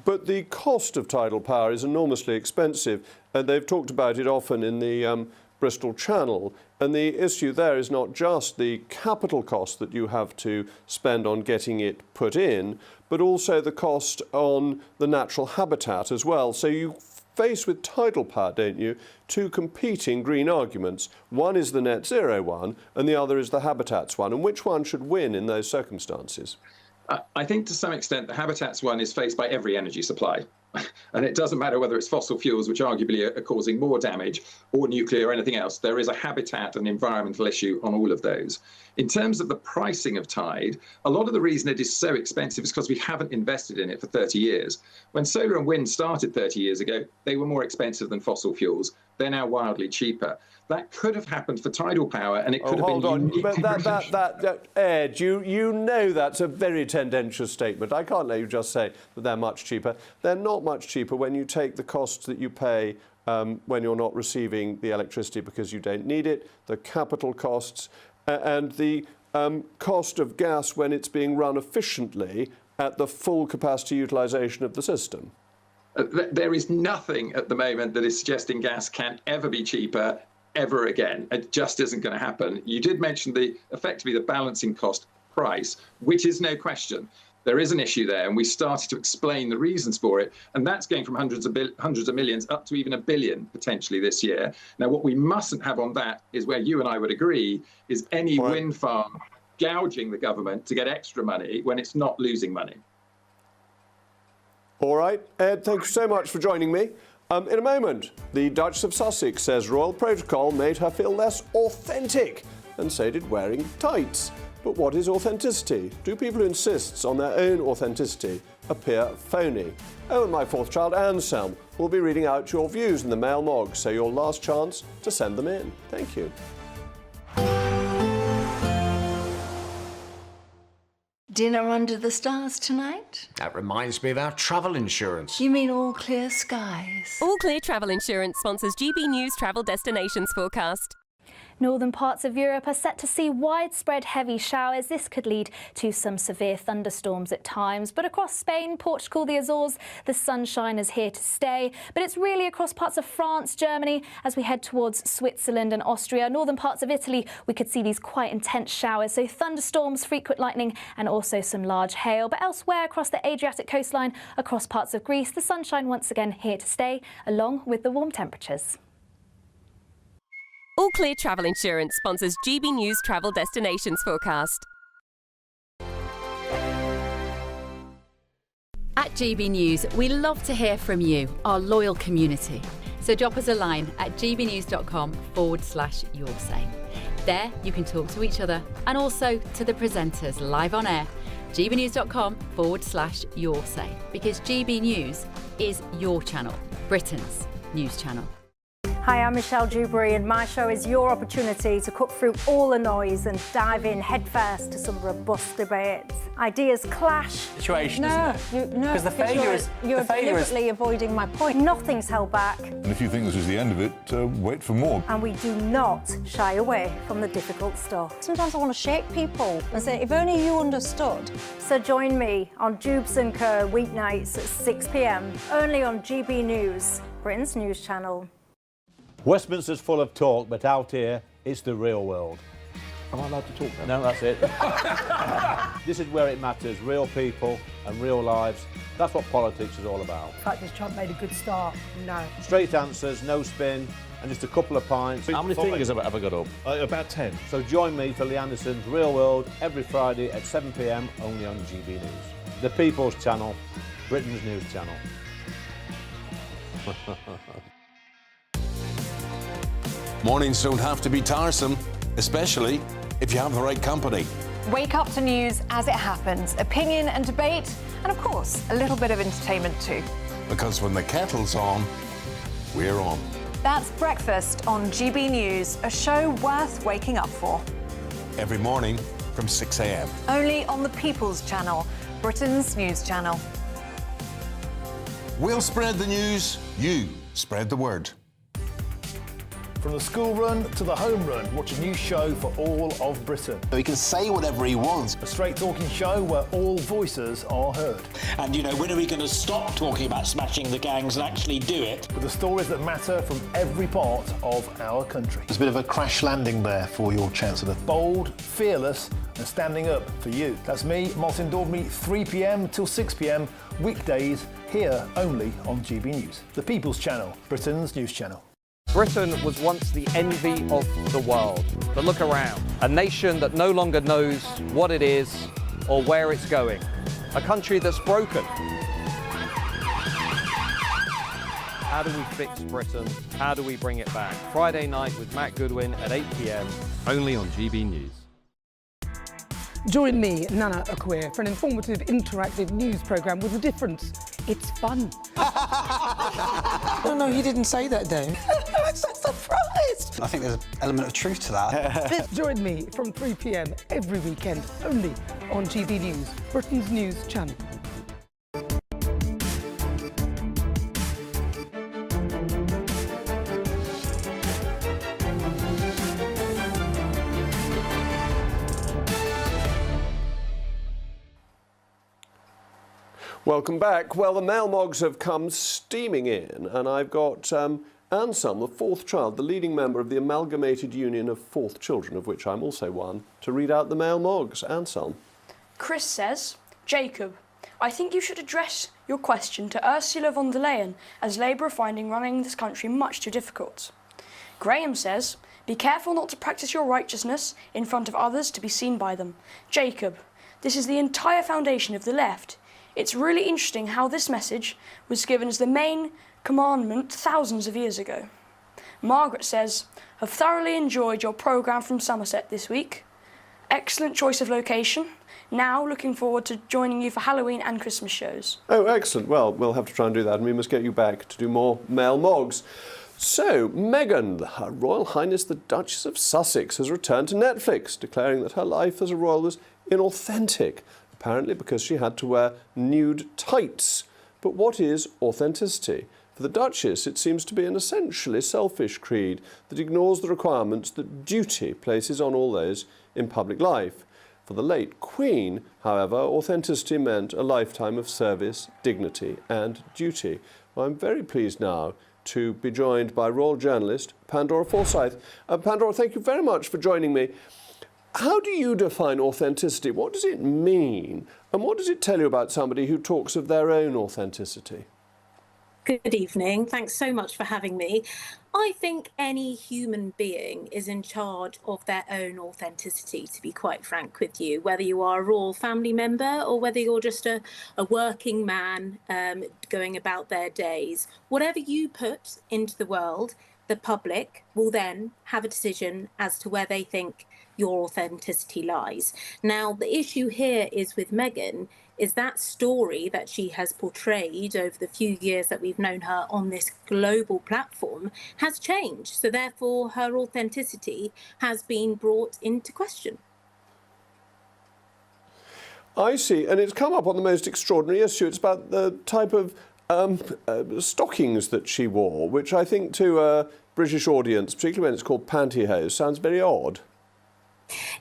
But the cost of tidal power is enormously expensive, and they've talked about it often in the Bristol Channel. And the issue there is not just the capital cost that you have to spend on getting it put in, but also the cost on the natural habitat as well. So you face with tidal power, don't you, two competing green arguments. One is the net zero one, and the other is the habitats one. And which one should win in those circumstances? I think to some extent the habitats one is faced by every energy supply. And it doesn't matter whether it's fossil fuels, which arguably are causing more damage, or nuclear or anything else. There is a habitat and environmental issue on all of those. In terms of the pricing of tide, a lot of the reason it is so expensive is because we haven't invested in it for 30 years. When solar and wind started 30 years ago, they were more expensive than fossil fuels. They're now wildly cheaper. That could have happened for tidal power, and it could have been unique. But Ed, you know that's a very tendentious statement. I can't let you just say that they're much cheaper. They're not much cheaper when you take the costs that you pay when you're not receiving the electricity because you don't need it, the capital costs, and the cost of gas when it's being run efficiently at the full capacity utilisation of the system. There is nothing at the moment that is suggesting gas can ever be cheaper ever again. It just isn't going to happen. You did mention effectively the balancing cost price, which is no question. There is an issue there, and we started to explain the reasons for it, and that's going from hundreds of millions up to even $1 billion potentially this year. Now, what we mustn't have on that is where you and I would agree is any wind farm gouging the government to get extra money when it's not losing money. All right, Ed, thank you so much for joining me. In a moment, the Duchess of Sussex says royal protocol made her feel less authentic, and so did wearing tights. But what is authenticity? Do people who insist on their own authenticity appear phony? Oh, and my fourth child, Anselm, will be reading out your views in the Mail Mog, so your last chance to send them in. Thank you. Dinner under the stars tonight? That reminds me of our travel insurance. You mean All Clear Skies? All Clear Travel Insurance sponsors GB News travel destinations forecast. Northern parts of Europe are set to see widespread heavy showers. This could lead to some severe thunderstorms at times. But across Spain, Portugal, the Azores, the sunshine is here to stay. But it's really across parts of France, Germany, as we head towards Switzerland and Austria. Northern parts of Italy, we could see these quite intense showers. So thunderstorms, frequent lightning and also some large hail. But elsewhere across the Adriatic coastline, across parts of Greece, the sunshine once again here to stay, along with the warm temperatures. All Clear Travel Insurance sponsors GB News travel destinations forecast. At GB News, we love to hear from you, our loyal community. So drop us a line at gbnews.com/yoursay. There you can talk to each other and also to the presenters live on air. gbnews.com/yoursay, because GB News is your channel, Britain's news channel. Hi, I'm Michelle Dewberry, and my show is your opportunity to cut through all the noise and dive in headfirst to some robust debates. Ideas clash. Situation, no, isn't it? No, Because the failure is you're deliberately avoiding my point. Nothing's held back, And if you think this is the end of it, wait for more. and we do not shy away from the difficult stuff. Sometimes I want to shake people and say, if only you understood. So join me on Dubes & Co. weeknights at 6 p.m. only on GB News, Britain's news channel. Westminster's full of talk, but out here, it's the real world. Am I allowed to talk now? No, that's it. This is where it matters, real people and real lives. That's what politics is all about. In fact, this chap made a good start. No. Straight answers, no spin, and just a couple of pints. How many fingers have I got up? About 10. So join me for Lee Anderson's Real World every Friday at 7 p.m. only on GB News. The People's Channel, Britain's news channel. Mornings don't have to be tiresome, especially if you have the right company. Wake up to news as it happens, opinion and debate, and of course, a little bit of entertainment too. Because when the kettle's on, we're on. That's Breakfast on GB News, a show worth waking up for. Every morning from 6 a.m. Only on the People's Channel, Britain's news channel. We'll spread the news, you spread the word. From the school run to the home run, watch a new show for all of Britain. He can say whatever he wants. A straight-talking show where all voices are heard. And, you know, when are we going to stop talking about smashing the gangs and actually do it? With the stories that matter from every part of our country. There's a bit of a crash landing there for your Chancellor. Bold, fearless and standing up for you. That's me, Martin Daubney, 3 p.m. till 6 p.m, weekdays, here only on GB News. The People's Channel, Britain's news channel. Britain was once the envy of the world. But look around. A nation that no longer knows what it is or where it's going. A country that's broken. How do we fix Britain? How do we bring it back? Friday night with Matt Goodwin at 8 p.m, only on GB News. Join me, Nana Akwe, for an informative, interactive news programme with a difference. It's fun. No, he didn't say that, though. I'm so surprised. I think there's an element of truth to that. Join me from 3 p.m. every weekend, only on GB News, Britain's news channel. Welcome back. Well, the mail mogs have come steaming in, and I've got Anselm, the fourth child, the leading member of the Amalgamated Union of Fourth Children, of which I'm also one, to read out the mail mogs. Anselm. Chris says, Jacob, I think you should address your question to Ursula von der Leyen, as Labour are finding running this country much too difficult. Graham says, be careful not to practice your righteousness in front of others to be seen by them. Jacob, this is the entire foundation of the left. It's really interesting how this message was given as the main commandment thousands of years ago. Margaret says, I've thoroughly enjoyed your programme from Somerset this week. Excellent choice of location. Now looking forward to joining you for Halloween and Christmas shows. Oh, excellent. Well, we'll have to try and do that, and we must get you back to do more male mogs. So, Meghan, Her Royal Highness the Duchess of Sussex, has returned to Netflix, declaring that her life as a royal was inauthentic, apparently because she had to wear nude tights. But what is authenticity? For the Duchess, it seems to be an essentially selfish creed that ignores the requirements that duty places on all those in public life. For the late Queen, however, authenticity meant a lifetime of service, dignity and duty. Well, I'm very pleased now to be joined by royal journalist Pandora Forsyth. Pandora, thank you very much for joining me. How do you define authenticity? What does it mean? And what does it tell you about somebody who talks of their own authenticity? Good evening. Thanks so much for having me. I think any human being is in charge of their own authenticity, to be quite frank with you, whether you are a royal family member or whether you're just a working man going about their days. Whatever you put into the world, the public will then have a decision as to where they think your authenticity lies. Now, the issue here is with Meghan is that story that she has portrayed over the few years that we've known her on this global platform has changed. So therefore, her authenticity has been brought into question. I see, and it's come up on the most extraordinary issue. It's about the type of stockings that she wore, which I think to a British audience, particularly when it's called pantyhose, sounds very odd.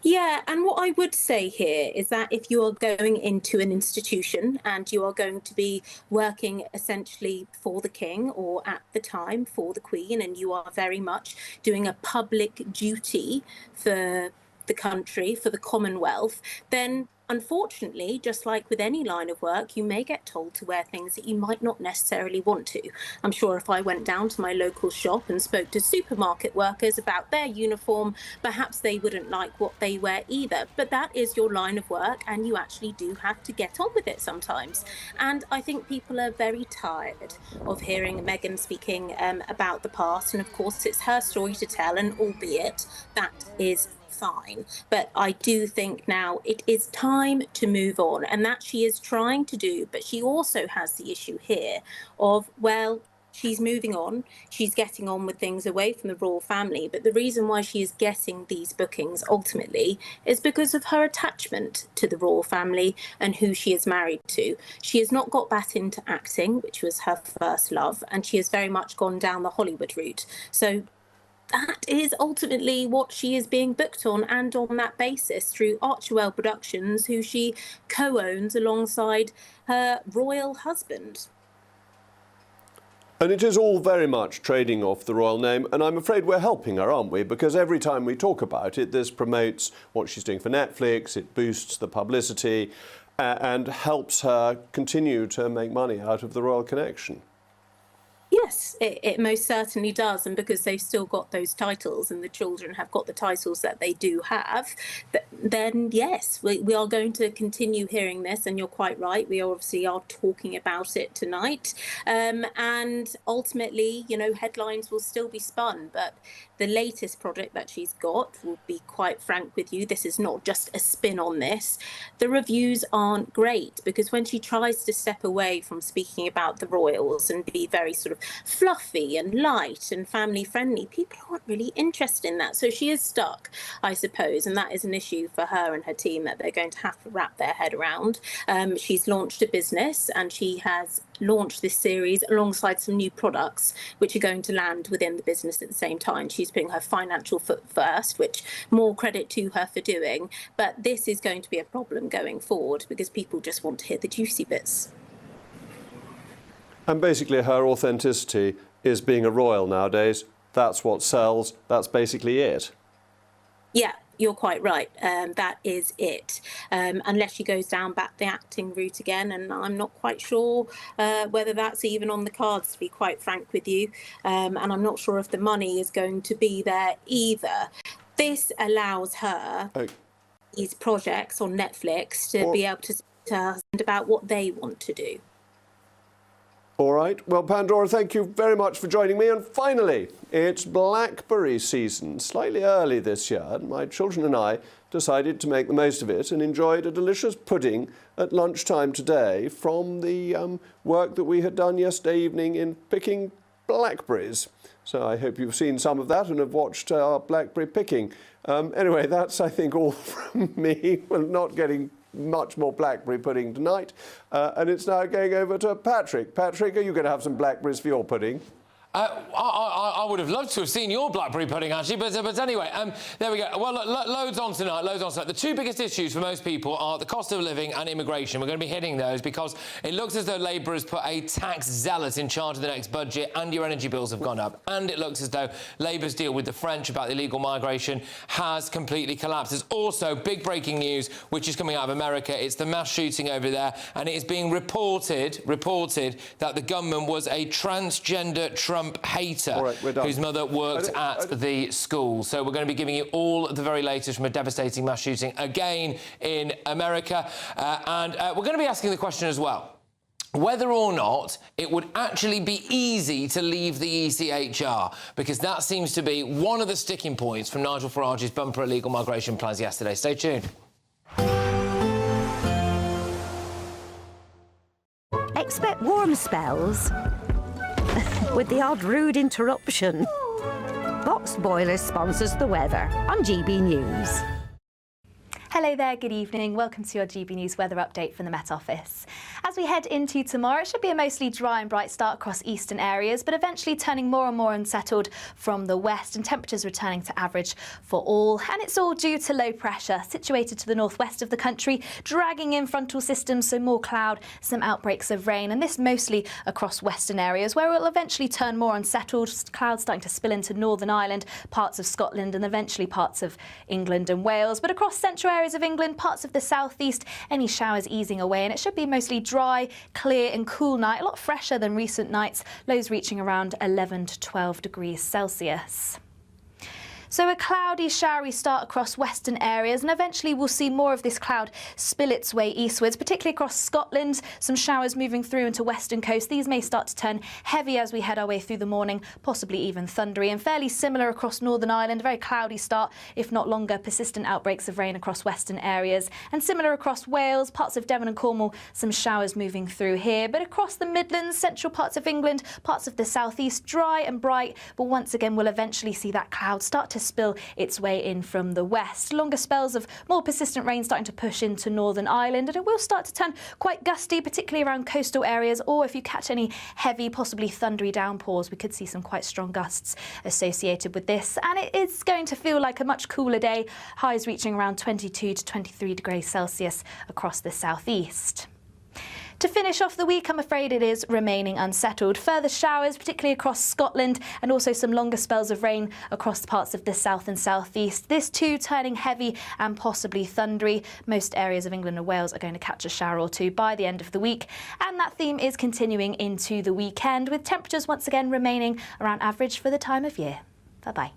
Yeah, and what I would say here is that if you are going into an institution and you are going to be working essentially for the king or at the time for the queen, and you are very much doing a public duty for the country, for the Commonwealth, then unfortunately, just like with any line of work, you may get told to wear things that you might not necessarily want to. I'm sure if I went down to my local shop and spoke to supermarket workers about their uniform, perhaps they wouldn't like what they wear either. But that is your line of work, and you actually do have to get on with it sometimes. And I think people are very tired of hearing Meghan speaking about the past. And of course, it's her story to tell, and albeit that is fine. But I do think now it is time to move on, and that she is trying to do. But she also has the issue here of, well, she's moving on. She's getting on with things away from the royal family. But the reason why she is getting these bookings ultimately is because of her attachment to the royal family and who she is married to. She has not got back into acting, which was her first love, and she has very much gone down the Hollywood route. So that is ultimately what she is being booked on, and on that basis through Archewell Productions, who she co-owns alongside her royal husband. And it is all very much trading off the royal name, and I'm afraid we're helping her, aren't we? Because every time we talk about it, this promotes what she's doing for Netflix, it boosts the publicity, and helps her continue to make money out of the royal connection. Yes, it most certainly does. And because they've still got those titles and the children have got the titles that they do have, then yes, we are going to continue hearing this. And you're quite right. We obviously are talking about it tonight. And ultimately, you know, headlines will still be spun. But the latest project that she's got, will be quite frank with you, this is not just a spin on this. The reviews aren't great, because when she tries to step away from speaking about the royals and be very sort of fluffy and light and family friendly, people aren't really interested in that. So she is stuck, I suppose, and that is an issue for her and her team that they're going to have to wrap their head around. She's launched a business, and she has launched this series alongside some new products which are going to land within the business at the same time. She's putting her financial foot first, which more credit to her for doing, but this is going to be a problem going forward because people just want to hear the juicy bits. And basically her authenticity is being a royal nowadays. That's what sells. That's basically it. Yeah, you're quite right. That is it. Unless she goes down back the acting route again, and I'm not quite sure whether that's even on the cards, to be quite frank with you. And I'm not sure if the money is going to be there either. This allows her these projects on Netflix to be able to speak to her husband about what they want to do. All right. Well, Pandora, thank you very much for joining me. And finally, it's blackberry season, slightly early this year. And my children and I decided to make the most of it and enjoyed a delicious pudding at lunchtime today from the work that we had done yesterday evening in picking blackberries. So I hope you've seen some of that and have watched our blackberry picking. Anyway, that's, I think, all from me. We're not getting much more blackberry pudding tonight. And it's now going over to Patrick. Patrick, are you going to have some blackberries for your pudding? I would have loved to have seen your blackberry pudding, actually, but anyway, there we go. Well, loads on tonight. The two biggest issues for most people are the cost of living and immigration. We're going to be hitting those because it looks as though Labour has put a tax zealot in charge of the next budget and your energy bills have gone up. And it looks as though Labour's deal with the French about illegal migration has completely collapsed. There's also big breaking news, which is coming out of America. It's the mass shooting over there, and it is being reported that the gunman was a transgender Trump hater whose mother worked at the school. So we're going to be giving you all the very latest from a devastating mass shooting again in America. And we're going to be asking the question as well, whether or not it would actually be easy to leave the ECHR, because that seems to be one of the sticking points from Nigel Farage's bumper illegal migration plans yesterday. Stay tuned. Expect warm spells with the odd rude interruption. Boxed Boilers sponsors the weather on GB News. Hello there, good evening. Welcome to your GB News weather update from the Met Office. As we head into tomorrow, it should be a mostly dry and bright start across eastern areas, but eventually turning more and more unsettled from the west and temperatures returning to average for all. And it's all due to low pressure situated to the northwest of the country, dragging in frontal systems, so more cloud, some outbreaks of rain, and this mostly across western areas where it will eventually turn more unsettled, clouds starting to spill into Northern Ireland, parts of Scotland and eventually parts of England and Wales. But across central areas of England, parts of the southeast, any showers easing away, and it should be mostly dry, clear and cool night, a lot fresher than recent nights, lows reaching around 11 to 12 degrees Celsius. So a cloudy, showery start across western areas, and eventually we'll see more of this cloud spill its way eastwards, particularly across Scotland. Some showers moving through into western coast. These may start to turn heavy as we head our way through the morning, possibly even thundery, and fairly similar across Northern Ireland. A very cloudy start, if not longer, persistent outbreaks of rain across western areas, and similar across Wales, parts of Devon and Cornwall, some showers moving through here. But across the Midlands, central parts of England, parts of the southeast, dry and bright, but once again we'll eventually see that cloud start to spill its way in from the west. Longer spells of more persistent rain starting to push into Northern Ireland, and it will start to turn quite gusty, particularly around coastal areas, or if you catch any heavy, possibly thundery downpours, we could see some quite strong gusts associated with this. And it is going to feel like a much cooler day, highs reaching around 22 to 23 degrees Celsius across the southeast. To finish off the week, I'm afraid it is remaining unsettled. Further showers, particularly across Scotland, and also some longer spells of rain across parts of the south and southeast. This too turning heavy and possibly thundery. Most areas of England and Wales are going to catch a shower or two by the end of the week. And that theme is continuing into the weekend, with temperatures once again remaining around average for the time of year. Bye-bye.